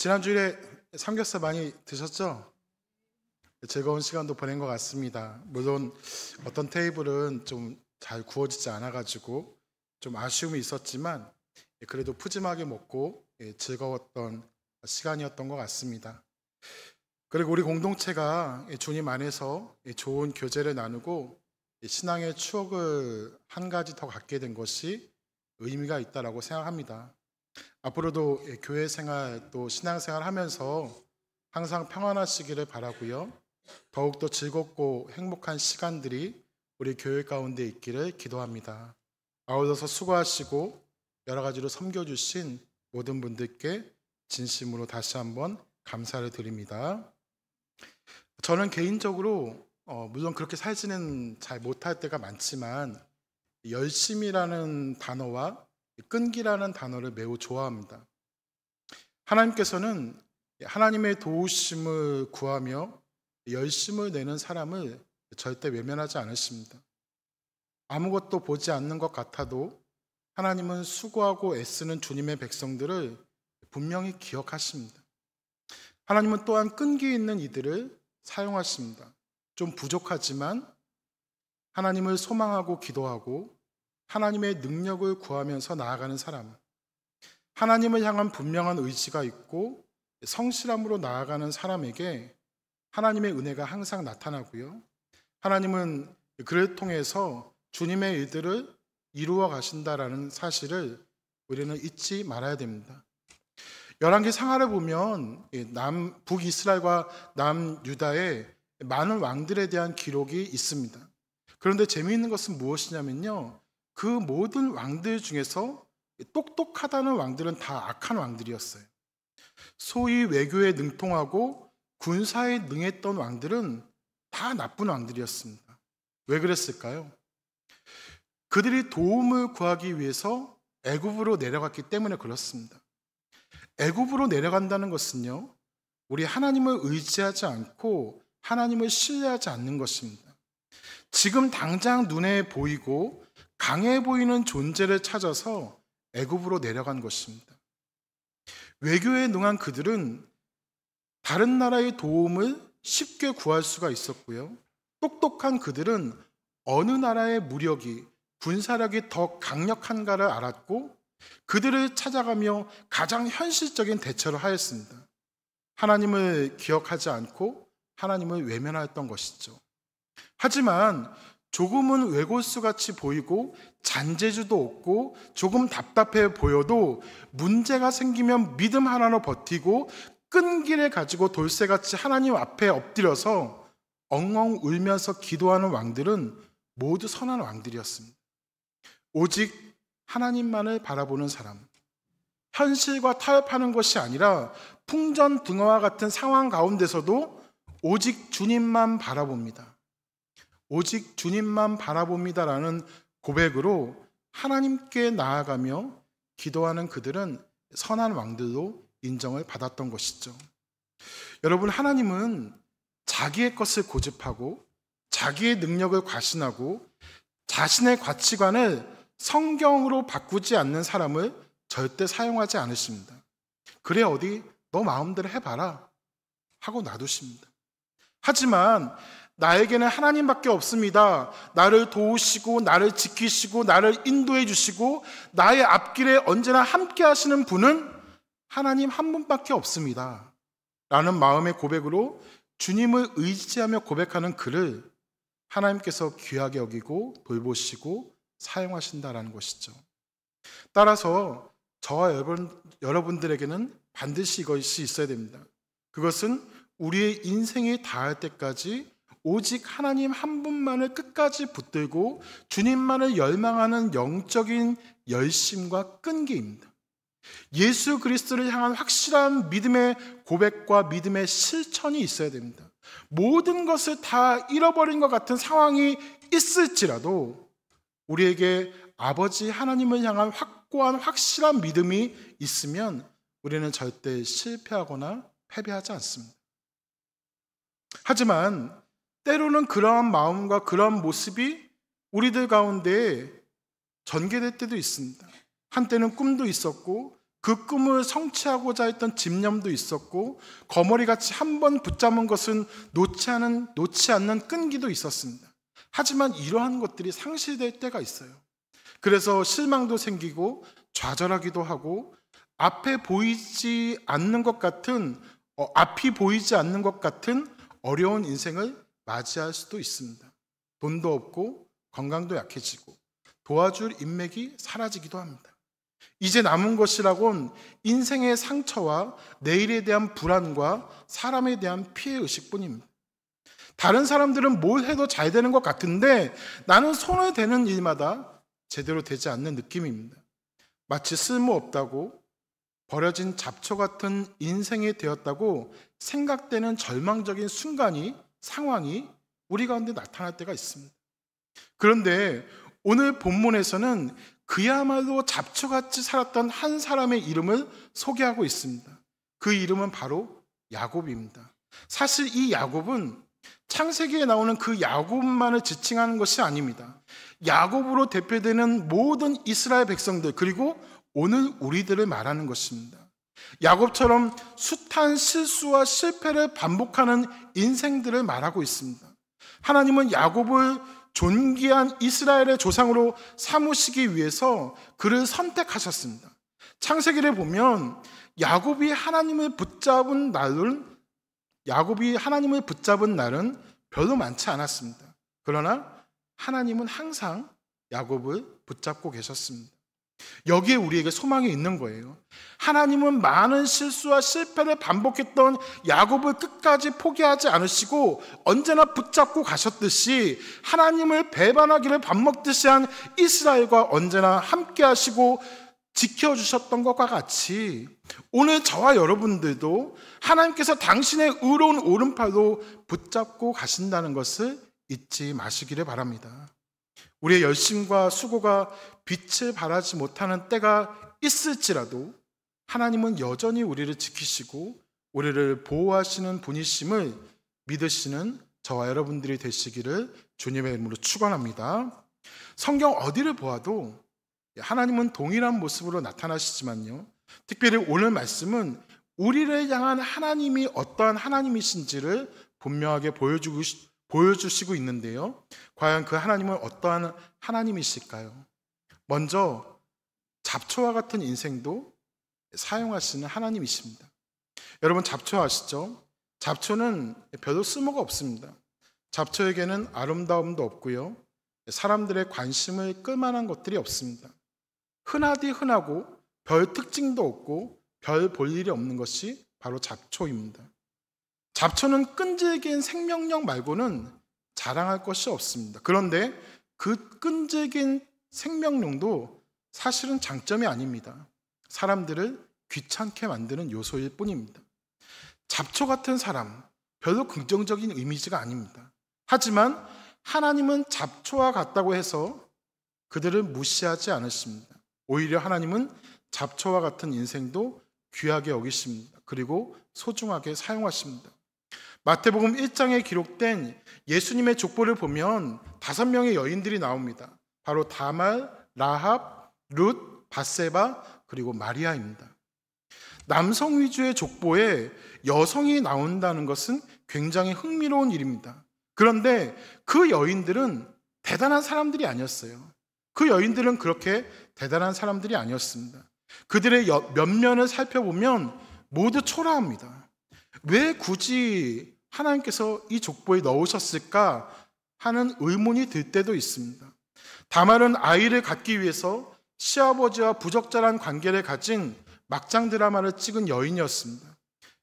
지난주에 삼겹살 많이 드셨죠? 즐거운 시간도 보낸 것 같습니다. 물론 어떤 테이블은 좀 잘 구워지지 않아가지고 좀 아쉬움이 있었지만 그래도 푸짐하게 먹고 즐거웠던 시간이었던 것 같습니다. 그리고 우리 공동체가 주님 안에서 좋은 교제를 나누고 신앙의 추억을 한 가지 더 갖게 된 것이 의미가 있다고 생각합니다. 앞으로도 교회 생활 또 신앙 생활 하면서 항상 평안하시기를 바라고요. 더욱더 즐겁고 행복한 시간들이 우리 교회 가운데 있기를 기도합니다. 아울러서 수고하시고 여러 가지로 섬겨주신 모든 분들께 진심으로 다시 한번 감사를 드립니다. 저는 개인적으로 물론 그렇게 살지는 잘 못할 때가 많지만 열심이라는 단어와 끈기라는 단어를 매우 좋아합니다. 하나님께서는 하나님의 도우심을 구하며 열심을 내는 사람을 절대 외면하지 않으십니다. 아무것도 보지 않는 것 같아도 하나님은 수고하고 애쓰는 주님의 백성들을 분명히 기억하십니다. 하나님은 또한 끈기 있는 이들을 사용하십니다. 좀 부족하지만 하나님을 소망하고 기도하고 하나님의 능력을 구하면서 나아가는 사람, 하나님을 향한 분명한 의지가 있고 성실함으로 나아가는 사람에게 하나님의 은혜가 항상 나타나고요. 하나님은 그를 통해서 주님의 일들을 이루어 가신다라는 사실을 우리는 잊지 말아야 됩니다. 열왕기 상하를 보면 북이스라엘과 남유다의 많은 왕들에 대한 기록이 있습니다. 그런데 재미있는 것은 무엇이냐면요, 그 모든 왕들 중에서 똑똑하다는 왕들은 다 악한 왕들이었어요. 소위 외교에 능통하고 군사에 능했던 왕들은 다 나쁜 왕들이었습니다. 왜 그랬을까요? 그들이 도움을 구하기 위해서 애굽으로 내려갔기 때문에 그렇습니다. 애굽으로 내려간다는 것은요, 우리 하나님을 의지하지 않고 하나님을 신뢰하지 않는 것입니다. 지금 당장 눈에 보이고 강해 보이는 존재를 찾아서 애굽으로 내려간 것입니다. 외교에 능한 그들은 다른 나라의 도움을 쉽게 구할 수가 있었고요. 똑똑한 그들은 어느 나라의 무력이, 군사력이 더 강력한가를 알았고 그들을 찾아가며 가장 현실적인 대처를 하였습니다. 하나님을 기억하지 않고 하나님을 외면하였던 것이죠. 하지만 조금은 외골수같이 보이고 잔재주도 없고 조금 답답해 보여도 문제가 생기면 믿음 하나로 버티고 끈기를 가지고 돌쇠같이 하나님 앞에 엎드려서 엉엉 울면서 기도하는 왕들은 모두 선한 왕들이었습니다. 오직 하나님만을 바라보는 사람, 현실과 타협하는 것이 아니라 풍전등화와 같은 상황 가운데서도 오직 주님만 바라봅니다. 오직 주님만 바라봅니다라는 고백으로 하나님께 나아가며 기도하는 그들은 선한 왕들로 인정을 받았던 것이죠. 여러분, 하나님은 자기의 것을 고집하고 자기의 능력을 과신하고 자신의 가치관을 성경으로 바꾸지 않는 사람을 절대 사용하지 않으십니다. 그래, 어디 너 마음대로 해봐라 하고 놔두십니다. 하지만 나에게는 하나님밖에 없습니다. 나를 도우시고 나를 지키시고 나를 인도해 주시고 나의 앞길에 언제나 함께 하시는 분은 하나님 한 분밖에 없습니다 라는 마음의 고백으로 주님을 의지하며 고백하는 그를 하나님께서 귀하게 여기고 돌보시고 사용하신다라는 것이죠. 따라서 저와 여러분들에게는 반드시 이것이 있어야 됩니다. 그것은 우리의 인생이 다할 때까지 오직 하나님 한 분만을 끝까지 붙들고 주님만을 열망하는 영적인 열심과 끈기입니다. 예수 그리스도를 향한 확실한 믿음의 고백과 믿음의 실천이 있어야 됩니다. 모든 것을 다 잃어버린 것 같은 상황이 있을지라도 우리에게 아버지 하나님을 향한 확고한 확실한 믿음이 있으면 우리는 절대 실패하거나 패배하지 않습니다. 하지만 때로는 그러한 마음과 그러한 모습이 우리들 가운데 전개될 때도 있습니다. 한때는 꿈도 있었고 그 꿈을 성취하고자 했던 집념도 있었고 거머리같이 한 번 붙잡은 것은 놓지 않는 끈기도 있었습니다. 하지만 이러한 것들이 상실될 때가 있어요. 그래서 실망도 생기고 좌절하기도 하고 앞이 보이지 않는 것 같은 어려운 인생을 맞이할 수도 있습니다. 돈도 없고 건강도 약해지고 도와줄 인맥이 사라지기도 합니다. 이제 남은 것이라곤 인생의 상처와 내일에 대한 불안과 사람에 대한 피해의식뿐입니다. 다른 사람들은 뭘 해도 잘 되는 것 같은데 나는 손을 대는 일마다 제대로 되지 않는 느낌입니다. 마치 쓸모없다고 버려진 잡초 같은 인생이 되었다고 생각되는 절망적인 상황이 우리 가운데 나타날 때가 있습니다. 그런데 오늘 본문에서는 그야말로 잡초같이 살았던 한 사람의 이름을 소개하고 있습니다. 그 이름은 바로 야곱입니다. 사실 이 야곱은 창세기에 나오는 그 야곱만을 지칭하는 것이 아닙니다. 야곱으로 대표되는 모든 이스라엘 백성들, 그리고 오늘 우리들을 말하는 것입니다. 야곱처럼 숱한 실수와 실패를 반복하는 인생들을 말하고 있습니다. 하나님은 야곱을 존귀한 이스라엘의 조상으로 삼으시기 위해서 그를 선택하셨습니다. 창세기를 보면 야곱이 하나님을 붙잡은 날은 별로 많지 않았습니다. 그러나 하나님은 항상 야곱을 붙잡고 계셨습니다. 여기에 우리에게 소망이 있는 거예요. 하나님은 많은 실수와 실패를 반복했던 야곱을 끝까지 포기하지 않으시고 언제나 붙잡고 가셨듯이 하나님을 배반하기를 밥 먹듯이 한 이스라엘과 언제나 함께 하시고 지켜주셨던 것과 같이 오늘 저와 여러분들도 하나님께서 당신의 의로운 오른팔로 붙잡고 가신다는 것을 잊지 마시기를 바랍니다. 우리의 열심과 수고가 빛을 발하지 못하는 때가 있을지라도 하나님은 여전히 우리를 지키시고 우리를 보호하시는 분이심을 믿으시는 저와 여러분들이 되시기를 주님의 이름으로 축원합니다. 성경 어디를 보아도 하나님은 동일한 모습으로 나타나시지만요, 특별히 오늘 말씀은 우리를 향한 하나님이 어떠한 하나님이신지를 분명하게 보여주시고 있는데요, 과연 그 하나님은 어떠한 하나님이실까요? 먼저 잡초와 같은 인생도 사용하시는 하나님이십니다. 여러분, 잡초 아시죠? 잡초는 별로 쓸모가 없습니다. 잡초에게는 아름다움도 없고요, 사람들의 관심을 끌만한 것들이 없습니다. 흔하디 흔하고 별 특징도 없고 별 볼 일이 없는 것이 바로 잡초입니다. 잡초는 끈질긴 생명력 말고는 자랑할 것이 없습니다. 그런데 그 끈질긴 생명력도 사실은 장점이 아닙니다. 사람들을 귀찮게 만드는 요소일 뿐입니다. 잡초 같은 사람, 별로 긍정적인 이미지가 아닙니다. 하지만 하나님은 잡초와 같다고 해서 그들을 무시하지 않으십니다. 오히려 하나님은 잡초와 같은 인생도 귀하게 여기십니다. 그리고 소중하게 사용하십니다. 마태복음 1장에 기록된 예수님의 족보를 보면 5명의 여인들이 나옵니다. 바로 다말, 라합, 룻, 밧세바, 그리고 마리아입니다. 남성 위주의 족보에 여성이 나온다는 것은 굉장히 흥미로운 일입니다. 그런데 그 여인들은 대단한 사람들이 아니었어요. 그 여인들은 그렇게 대단한 사람들이 아니었습니다. 그들의 면면을 살펴보면 모두 초라합니다. 왜 굳이 하나님께서 이 족보에 넣으셨을까 하는 의문이 들 때도 있습니다. 다말은 아이를 갖기 위해서 시아버지와 부적절한 관계를 가진 막장 드라마를 찍은 여인이었습니다.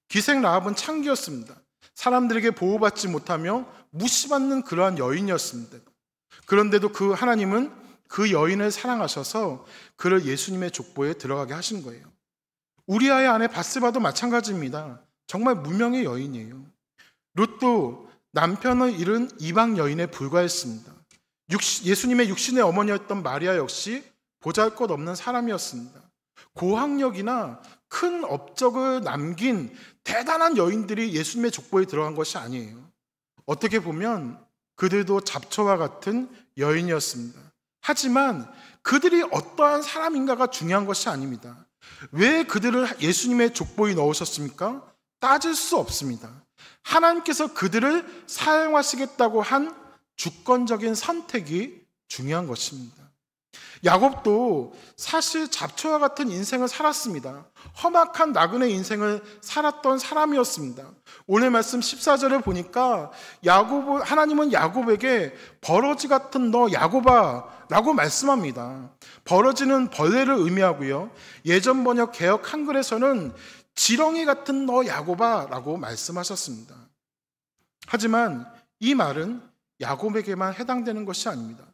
기생 라합은 창기였습니다. 사람들에게 보호받지 못하며 무시받는 그러한 여인이었습니다. 그런데도 그 하나님은 그 여인을 사랑하셔서 그를 예수님의 족보에 들어가게 하신 거예요. 우리아의 아내 밧세바도 마찬가지입니다. 정말 무명의 여인이에요. 룻도 남편을 잃은 이방 여인에 불과했습니다. 예수님의 육신의 어머니였던 마리아 역시 보잘것없는 사람이었습니다. 고학력이나 큰 업적을 남긴 대단한 여인들이 예수님의 족보에 들어간 것이 아니에요. 어떻게 보면 그들도 잡초와 같은 여인이었습니다. 하지만 그들이 어떠한 사람인가가 중요한 것이 아닙니다. 왜 그들을 예수님의 족보에 넣으셨습니까? 따질 수 없습니다. 하나님께서 그들을 사용하시겠다고 한 주권적인 선택이 중요한 것입니다. 야곱도 사실 잡초와 같은 인생을 살았습니다. 험악한 나그네 인생을 살았던 사람이었습니다. 오늘 말씀 14절을 보니까 하나님은 야곱에게 버러지 같은 너 야곱아 라고 말씀합니다. 버러지는 벌레를 의미하고요. 예전 번역 개역 한글에서는 지렁이 같은 너 야곱아 라고 말씀하셨습니다. 하지만 이 말은 야곱에게만 해당되는 것이 아닙니다.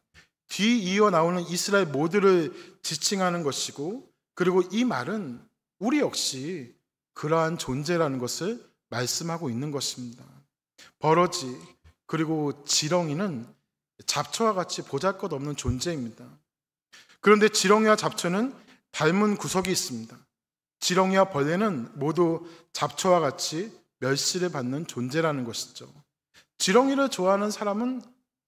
뒤이어 나오는 이스라엘 모두를 지칭하는 것이고, 그리고 이 말은 우리 역시 그러한 존재라는 것을 말씀하고 있는 것입니다. 버러지 그리고 지렁이는 잡초와 같이 보잘것없는 존재입니다. 그런데 지렁이와 잡초는 닮은 구석이 있습니다. 지렁이와 벌레는 모두 잡초와 같이 멸시를 받는 존재라는 것이죠. 지렁이를 좋아하는 사람은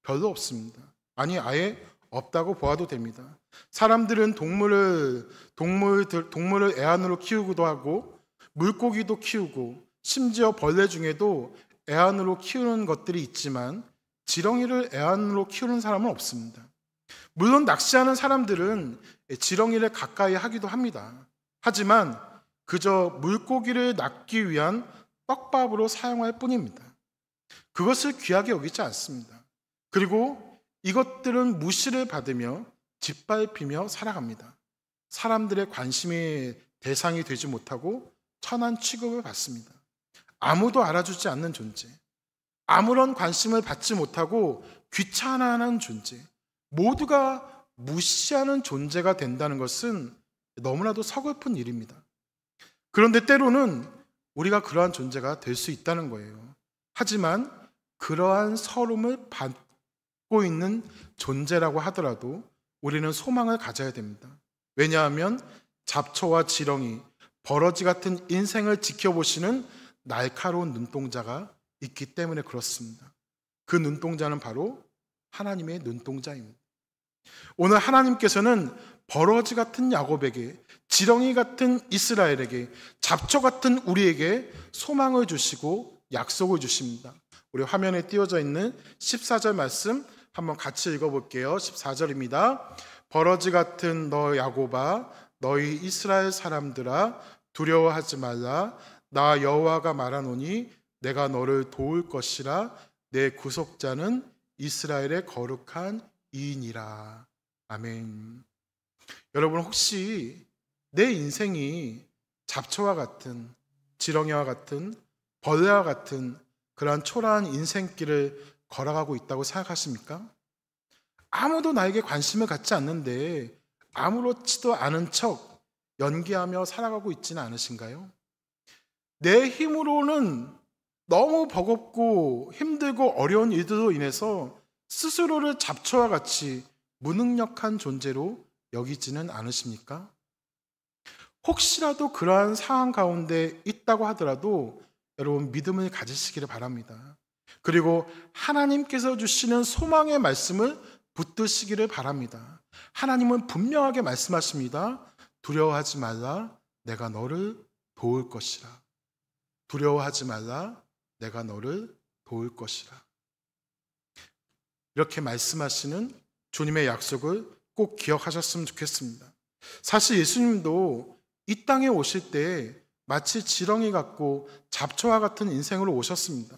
별로 없습니다. 아니, 아예 없다고 보아도 됩니다. 사람들은 동물을 애완으로 키우기도 하고 물고기도 키우고 심지어 벌레 중에도 애완으로 키우는 것들이 있지만 지렁이를 애완으로 키우는 사람은 없습니다. 물론 낚시하는 사람들은 지렁이를 가까이 하기도 합니다. 하지만 그저 물고기를 낚기 위한 떡밥으로 사용할 뿐입니다. 그것을 귀하게 여기지 않습니다. 그리고 이것들은 무시를 받으며 짓밟히며 살아갑니다. 사람들의 관심의 대상이 되지 못하고 천한 취급을 받습니다. 아무도 알아주지 않는 존재, 아무런 관심을 받지 못하고 귀찮아하는 존재, 모두가 무시하는 존재가 된다는 것은 너무나도 서글픈 일입니다. 그런데 때로는 우리가 그러한 존재가 될 수 있다는 거예요. 하지만 그러한 서름을 받고 있는 존재라고 하더라도 우리는 소망을 가져야 됩니다. 왜냐하면 잡초와 지렁이, 버러지 같은 인생을 지켜보시는 날카로운 눈동자가 있기 때문에 그렇습니다. 그 눈동자는 바로 하나님의 눈동자입니다. 오늘 하나님께서는 버러지 같은 야곱에게, 지렁이 같은 이스라엘에게, 잡초 같은 우리에게 소망을 주시고 약속을 주십니다. 우리 화면에 띄워져 있는 14절 말씀 한번 같이 읽어볼게요. 14절입니다. 버러지 같은 너 야곱아, 너희 이스라엘 사람들아, 두려워하지 말라. 나 여호와가 말하노니 내가 너를 도울 것이라. 내 구속자는 이스라엘의 거룩한 이인이라. 아멘. 여러분, 혹시 내 인생이 잡초와 같은, 지렁이와 같은, 벌레와 같은 그러한 초라한 인생길을 걸어가고 있다고 생각하십니까? 아무도 나에게 관심을 갖지 않는데 아무렇지도 않은 척 연기하며 살아가고 있지는 않으신가요? 내 힘으로는 너무 버겁고 힘들고 어려운 일들로 인해서 스스로를 잡초와 같이 무능력한 존재로 여기지는 않으십니까? 혹시라도 그러한 상황 가운데 있다고 하더라도 여러분 믿음을 가지시기를 바랍니다. 그리고 하나님께서 주시는 소망의 말씀을 붙드시기를 바랍니다. 하나님은 분명하게 말씀하십니다. 두려워하지 말라. 내가 너를 도울 것이라. 두려워하지 말라. 내가 너를 도울 것이라. 이렇게 말씀하시는 주님의 약속을 꼭 기억하셨으면 좋겠습니다. 사실 예수님도 이 땅에 오실 때 마치 지렁이 같고 잡초와 같은 인생으로 오셨습니다.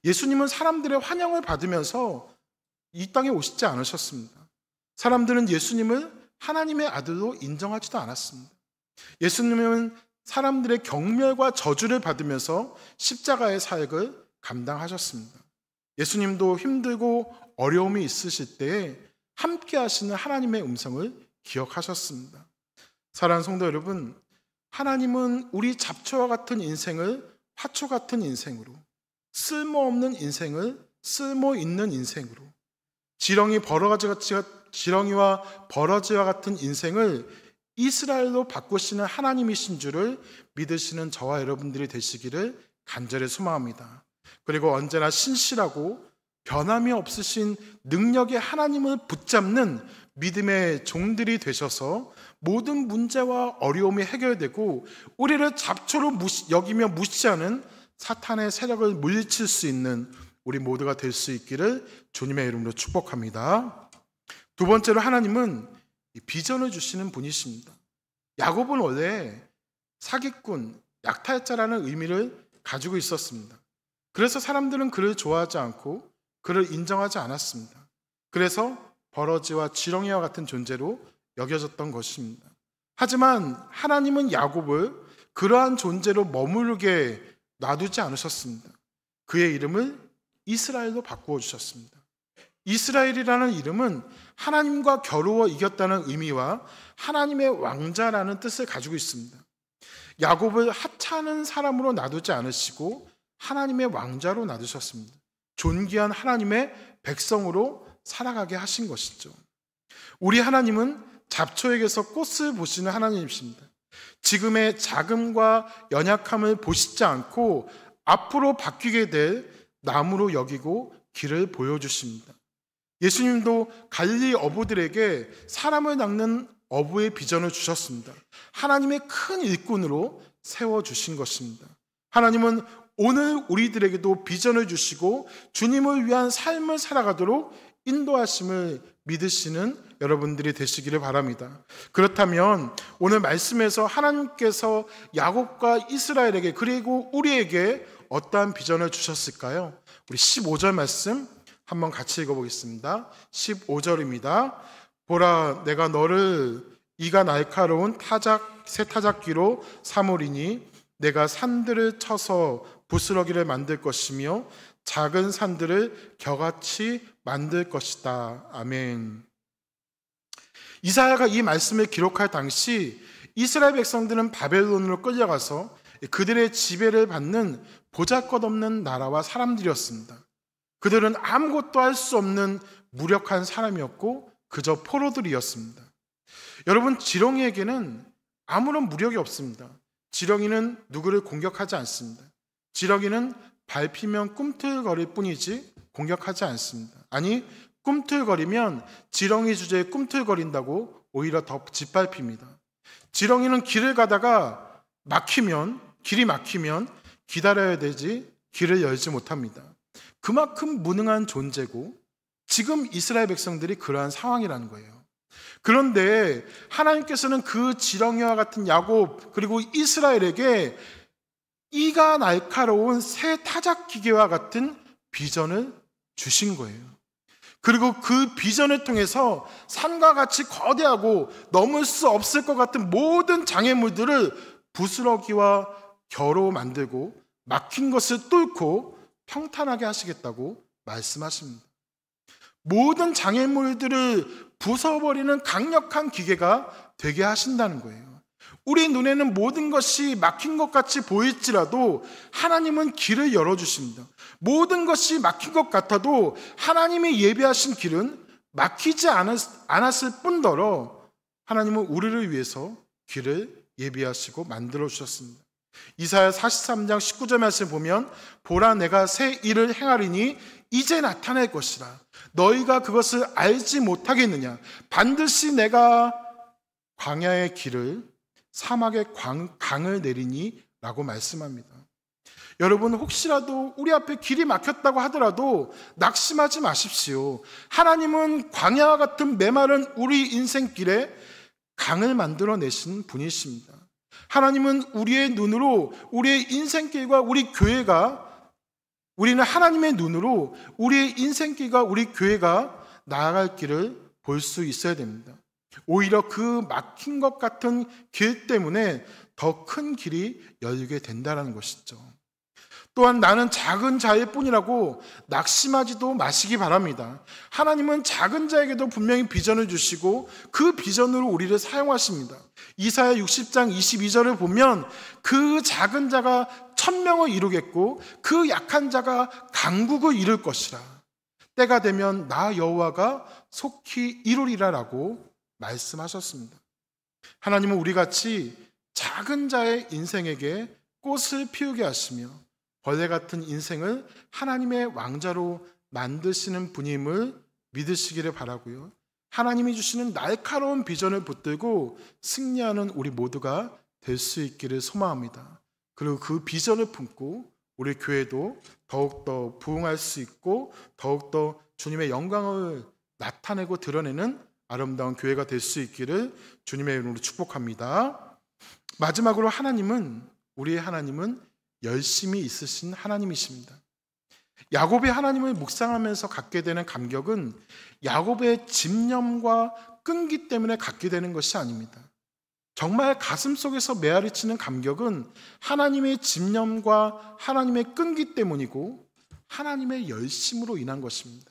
예수님은 사람들의 환영을 받으면서 이 땅에 오시지 않으셨습니다. 사람들은 예수님을 하나님의 아들로 인정하지도 않았습니다. 예수님은 사람들의 경멸과 저주를 받으면서 십자가의 사역을 감당하셨습니다. 예수님도 힘들고 어려움이 있으실 때에 함께 하시는 하나님의 음성을 기억하셨습니다. 사랑하는 성도 여러분, 하나님은 우리 잡초와 같은 인생을 화초 같은 인생으로, 쓸모없는 인생을 쓸모 있는 인생으로, 지렁이와 버러지와 같은 인생을 이스라엘로 바꾸시는 하나님이신 줄을 믿으시는 저와 여러분들이 되시기를 간절히 소망합니다. 그리고 언제나 신실하고 변함이 없으신 능력의 하나님을 붙잡는 믿음의 종들이 되셔서 모든 문제와 어려움이 해결되고 우리를 잡초로 여기며 무시하는 사탄의 세력을 물리칠 수 있는 우리 모두가 될 수 있기를 주님의 이름으로 축복합니다. 두 번째로 하나님은 비전을 주시는 분이십니다. 야곱은 원래 사기꾼, 약탈자라는 의미를 가지고 있었습니다. 그래서 사람들은 그를 좋아하지 않고 그를 인정하지 않았습니다. 그래서 버러지와 지렁이와 같은 존재로 여겨졌던 것입니다. 하지만 하나님은 야곱을 그러한 존재로 머무르게 놔두지 않으셨습니다. 그의 이름을 이스라엘로 바꾸어 주셨습니다. 이스라엘이라는 이름은 하나님과 겨루어 이겼다는 의미와 하나님의 왕자라는 뜻을 가지고 있습니다. 야곱을 하찮은 사람으로 놔두지 않으시고 하나님의 왕자로 놔두셨습니다. 존귀한 하나님의 백성으로 살아가게 하신 것이죠. 우리 하나님은 잡초에게서 꽃을 보시는 하나님이십니다. 지금의 자금과 연약함을 보시지 않고 앞으로 바뀌게 될 나무로 여기고 길을 보여주십니다. 예수님도 갈릴리 어부들에게 사람을 낚는 어부의 비전을 주셨습니다. 하나님의 큰 일꾼으로 세워주신 것입니다. 하나님은 오늘 우리들에게도 비전을 주시고 주님을 위한 삶을 살아가도록 인도하심을 믿으시는 여러분들이 되시기를 바랍니다. 그렇다면 오늘 말씀에서 하나님께서 야곱과 이스라엘에게 그리고 우리에게 어떠한 비전을 주셨을까요? 우리 15절 말씀 한번 같이 읽어보겠습니다. 15절입니다. 보라, 내가 너를 이가 날카로운 새 타작기로 삼으리니 내가 산들을 쳐서 부스러기를 만들 것이며 작은 산들을 겨같이 만들 것이다. 아멘. 이사야가 이 말씀을 기록할 당시 이스라엘 백성들은 바벨론으로 끌려가서 그들의 지배를 받는 보잘것없는 나라와 사람들이었습니다. 그들은 아무것도 할 수 없는 무력한 사람이었고 그저 포로들이었습니다. 여러분, 지렁이에게는 아무런 무력이 없습니다. 지렁이는 누구를 공격하지 않습니다. 지렁이는 밟히면 꿈틀거릴 뿐이지 공격하지 않습니다. 아니, 꿈틀거리면 지렁이 주제에 꿈틀거린다고 오히려 더 짓밟힙니다. 지렁이는 길을 가다가 길이 막히면 기다려야 되지 길을 열지 못합니다. 그만큼 무능한 존재고 지금 이스라엘 백성들이 그러한 상황이라는 거예요. 그런데 하나님께서는 그 지렁이와 같은 야곱 그리고 이스라엘에게 이가 날카로운 새 타작기계와 같은 비전을 주신 거예요. 그리고 그 비전을 통해서 산과 같이 거대하고 넘을 수 없을 것 같은 모든 장애물들을 부스러기와 겨로 만들고 막힌 것을 뚫고 평탄하게 하시겠다고 말씀하십니다. 모든 장애물들을 부숴버리는 강력한 기계가 되게 하신다는 거예요. 우리 눈에는 모든 것이 막힌 것 같이 보일지라도 하나님은 길을 열어주십니다. 모든 것이 막힌 것 같아도 하나님이 예비하신 길은 막히지 않았을 뿐더러 하나님은 우리를 위해서 길을 예비하시고 만들어 주셨습니다. 이사야 43장 19절 말씀 보면 보라, 내가 새 일을 행하리니 이제 나타날 것이라. 너희가 그것을 알지 못하겠느냐. 반드시 내가 광야의 길을 사막의 강을 내리니 라고 말씀합니다. 여러분, 혹시라도 우리 앞에 길이 막혔다고 하더라도 낙심하지 마십시오. 하나님은 광야와 같은 메마른 우리 인생길에 강을 만들어내신 분이십니다. 하나님은 우리의 눈으로 우리의 인생길과 우리 교회가, 우리는 하나님의 눈으로 우리의 인생길과 우리 교회가 나아갈 길을 볼 수 있어야 됩니다. 오히려 그 막힌 것 같은 길 때문에 더 큰 길이 열리게 된다는 것이죠. 또한 나는 작은 자일 뿐이라고 낙심하지도 마시기 바랍니다. 하나님은 작은 자에게도 분명히 비전을 주시고 그 비전으로 우리를 사용하십니다. 이사야 60장 22절을 보면 그 작은 자가 1000명을 이루겠고 그 약한 자가 강국을 이룰 것이라. 때가 되면 나 여호와가 속히 이루리라 라고 말씀하셨습니다. 하나님은 우리같이 작은 자의 인생에게 꽃을 피우게 하시며 벌레 같은 인생을 하나님의 왕자로 만드시는 분임을 믿으시기를 바라고요. 하나님이 주시는 날카로운 비전을 붙들고 승리하는 우리 모두가 될 수 있기를 소망합니다. 그리고 그 비전을 품고 우리 교회도 더욱더 부흥할 수 있고 더욱더 주님의 영광을 나타내고 드러내는 아름다운 교회가 될 수 있기를 주님의 이름으로 축복합니다. 마지막으로 우리의 하나님은 열심히 있으신 하나님이십니다. 야곱의 하나님을 묵상하면서 갖게 되는 감격은 야곱의 집념과 끈기 때문에 갖게 되는 것이 아닙니다. 정말 가슴속에서 메아리치는 감격은 하나님의 집념과 하나님의 끈기 때문이고 하나님의 열심으로 인한 것입니다.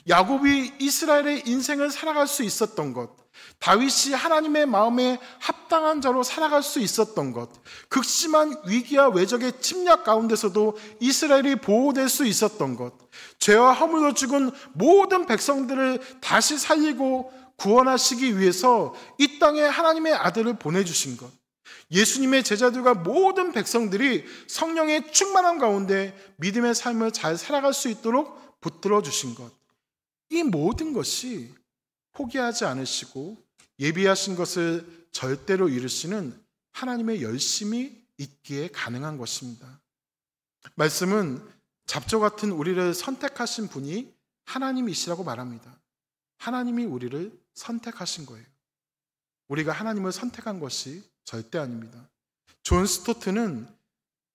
야곱이 이스라엘의 인생을 살아갈 수 있었던 것, 다윗이 하나님의 마음에 합당한 자로 살아갈 수 있었던 것, 극심한 위기와 외적의 침략 가운데서도 이스라엘이 보호될 수 있었던 것, 죄와 허물로 죽은 모든 백성들을 다시 살리고 구원하시기 위해서 이 땅에 하나님의 아들을 보내주신 것, 예수님의 제자들과 모든 백성들이 성령의 충만함 가운데 믿음의 삶을 잘 살아갈 수 있도록 붙들어 주신 것, 이 모든 것이 포기하지 않으시고 예비하신 것을 절대로 이루시는 하나님의 열심이 있기에 가능한 것입니다. 말씀은 잡초 같은 우리를 선택하신 분이 하나님이시라고 말합니다. 하나님이 우리를 선택하신 거예요. 우리가 하나님을 선택한 것이 절대 아닙니다. 존 스토트는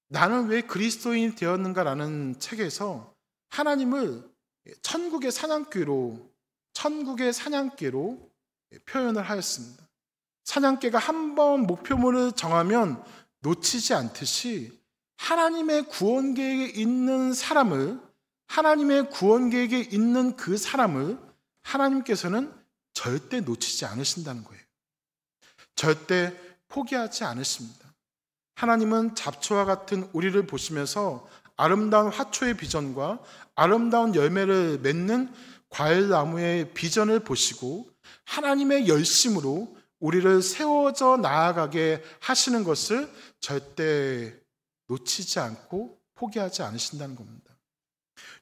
나는 왜 그리스도인이 되었는가라는 책에서 하나님을 천국의 사냥개로 표현을 하였습니다. 사냥개가 한 번 목표물을 정하면 놓치지 않듯이 하나님의 구원 계획에 있는 그 사람을 하나님께서는 절대 놓치지 않으신다는 거예요. 절대 포기하지 않으십니다. 하나님은 잡초와 같은 우리를 보시면서 아름다운 화초의 비전과 아름다운 열매를 맺는 과일나무의 비전을 보시고 하나님의 열심으로 우리를 세워져 나아가게 하시는 것을 절대 놓치지 않고 포기하지 않으신다는 겁니다.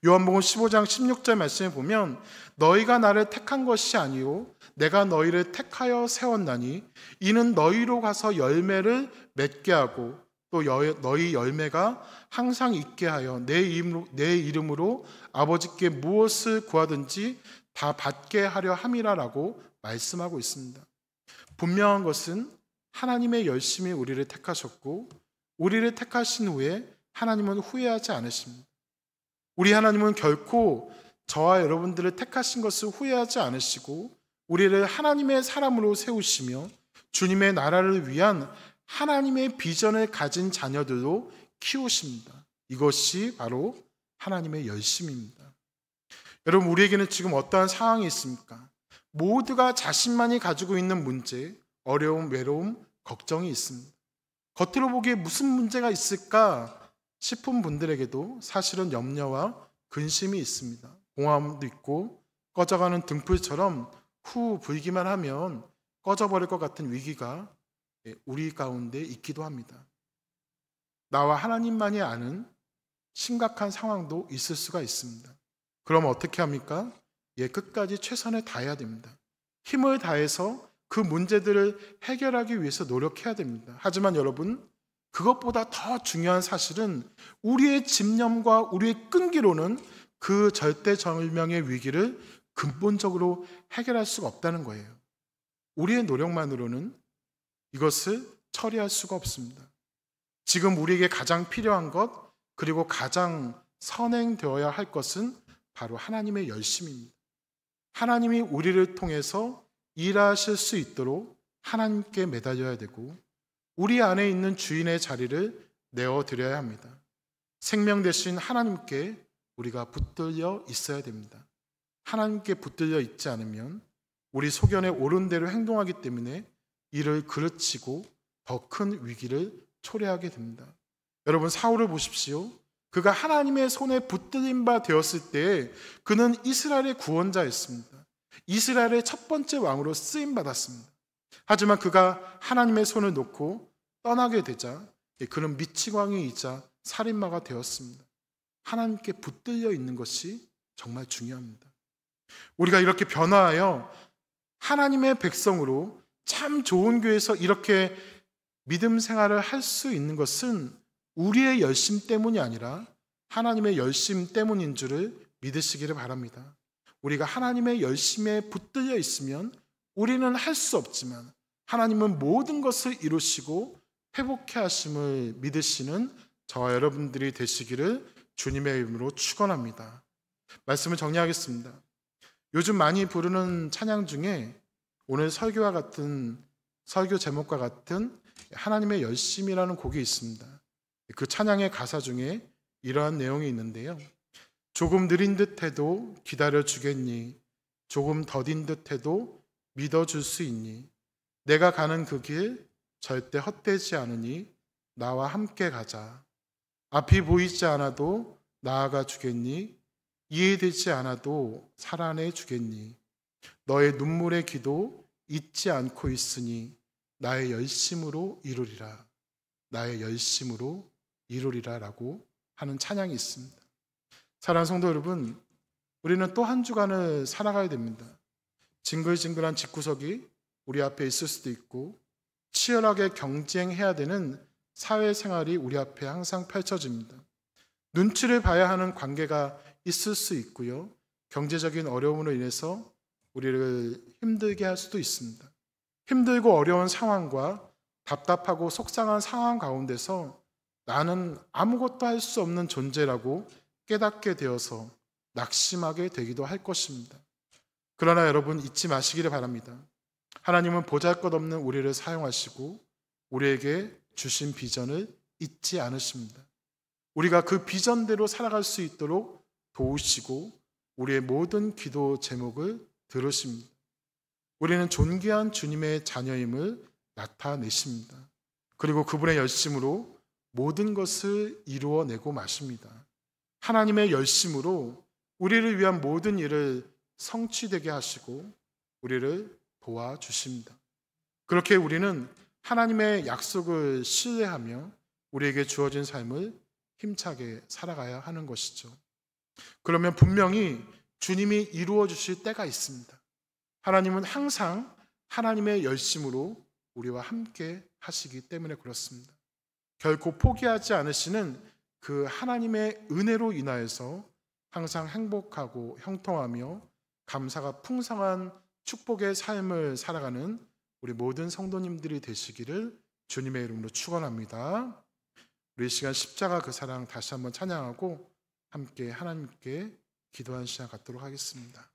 요한복음 15장 16절 말씀에 보면 너희가 나를 택한 것이 아니요 내가 너희를 택하여 세웠나니 이는 너희로 가서 열매를 맺게 하고 또 너희 열매가 항상 있게 하여 내 이름으로 아버지께 무엇을 구하든지 다 받게 하려 함이라라고 말씀하고 있습니다. 분명한 것은 하나님의 열심히 우리를 택하셨고 우리를 택하신 후에 하나님은 후회하지 않으십니다. 우리 하나님은 결코 저와 여러분들을 택하신 것을 후회하지 않으시고 우리를 하나님의 사람으로 세우시며 주님의 나라를 위한 하나님의 비전을 가진 자녀들로 키우십니다. 이것이 바로 하나님의 열심입니다. 여러분, 우리에게는 지금 어떠한 상황이 있습니까? 모두가 자신만이 가지고 있는 문제, 어려움, 외로움, 걱정이 있습니다. 겉으로 보기에 무슨 문제가 있을까 싶은 분들에게도 사실은 염려와 근심이 있습니다. 공허함도 있고 꺼져가는 등불처럼 후 불기만 하면 꺼져버릴 것 같은 위기가 우리 가운데 있기도 합니다. 나와 하나님만이 아는 심각한 상황도 있을 수가 있습니다. 그럼 어떻게 합니까? 끝까지 최선을 다해야 됩니다. 힘을 다해서 그 문제들을 해결하기 위해서 노력해야 됩니다. 하지만 여러분, 그것보다 더 중요한 사실은 우리의 집념과 우리의 끈기로는 그 절대절명의 위기를 근본적으로 해결할 수가 없다는 거예요. 우리의 노력만으로는 이것을 처리할 수가 없습니다. 지금 우리에게 가장 필요한 것, 그리고 가장 선행되어야 할 것은 바로 하나님의 열심입니다. 하나님이 우리를 통해서 일하실 수 있도록 하나님께 매달려야 되고 우리 안에 있는 주인의 자리를 내어드려야 합니다. 생명 되신 하나님께 우리가 붙들려 있어야 됩니다. 하나님께 붙들려 있지 않으면 우리 소견에 옳은 대로 행동하기 때문에 이를 그르치고 더 큰 위기를 초래하게 됩니다. 여러분, 사울을 보십시오. 그가 하나님의 손에 붙들린 바 되었을 때 그는 이스라엘의 구원자였습니다. 이스라엘의 첫 번째 왕으로 쓰임 받았습니다. 하지만 그가 하나님의 손을 놓고 떠나게 되자 그는 미치광이이자 살인마가 되었습니다. 하나님께 붙들려 있는 것이 정말 중요합니다. 우리가 이렇게 변화하여 하나님의 백성으로 참 좋은 교회에서 이렇게 믿음 생활을 할 수 있는 것은 우리의 열심 때문이 아니라 하나님의 열심 때문인 줄을 믿으시기를 바랍니다. 우리가 하나님의 열심에 붙들려 있으면 우리는 할 수 없지만 하나님은 모든 것을 이루시고 회복해 하심을 믿으시는 저와 여러분들이 되시기를 주님의 이름으로 축원합니다. 말씀을 정리하겠습니다. 요즘 많이 부르는 찬양 중에 오늘 설교와 같은 설교 제목과 같은 하나님의 열심이라는 곡이 있습니다. 그 찬양의 가사 중에 이러한 내용이 있는데요. 조금 느린 듯해도 기다려 주겠니? 조금 더딘 듯해도 믿어줄 수 있니? 내가 가는 그 길 절대 헛되지 않으니 나와 함께 가자. 앞이 보이지 않아도 나아가 주겠니? 이해되지 않아도 살아내 주겠니? 너의 눈물의 기도 잊지 않고 있으니 나의 열심으로 이루리라. 나의 열심으로 이루리라 라고 하는 찬양이 있습니다. 사랑하는 성도 여러분, 우리는 또 한 주간을 살아가야 됩니다. 징글징글한 집구석이 우리 앞에 있을 수도 있고 치열하게 경쟁해야 되는 사회생활이 우리 앞에 항상 펼쳐집니다. 눈치를 봐야 하는 관계가 있을 수 있고요. 경제적인 어려움으로 인해서 우리를 힘들게 할 수도 있습니다. 힘들고 어려운 상황과 답답하고 속상한 상황 가운데서 나는 아무것도 할 수 없는 존재라고 깨닫게 되어서 낙심하게 되기도 할 것입니다. 그러나 여러분 잊지 마시기를 바랍니다. 하나님은 보잘것없는 우리를 사용하시고 우리에게 주신 비전을 잊지 않으십니다. 우리가 그 비전대로 살아갈 수 있도록 도우시고 우리의 모든 기도 제목을 들으십니다. 우리는 존귀한 주님의 자녀임을 나타내십니다. 그리고 그분의 열심으로 모든 것을 이루어내고 마십니다. 하나님의 열심으로 우리를 위한 모든 일을 성취되게 하시고 우리를 도와주십니다. 그렇게 우리는 하나님의 약속을 신뢰하며 우리에게 주어진 삶을 힘차게 살아가야 하는 것이죠. 그러면 분명히 주님이 이루어 주실 때가 있습니다. 하나님은 항상 하나님의 열심으로 우리와 함께 하시기 때문에 그렇습니다. 결코 포기하지 않으시는 그 하나님의 은혜로 인하여서 항상 행복하고 형통하며 감사가 풍성한 축복의 삶을 살아가는 우리 모든 성도님들이 되시기를 주님의 이름으로 축원합니다. 우리 시간 십자가 그 사랑 다시 한번 찬양하고 함께 하나님께 기도하는 시간 갖도록 하겠습니다.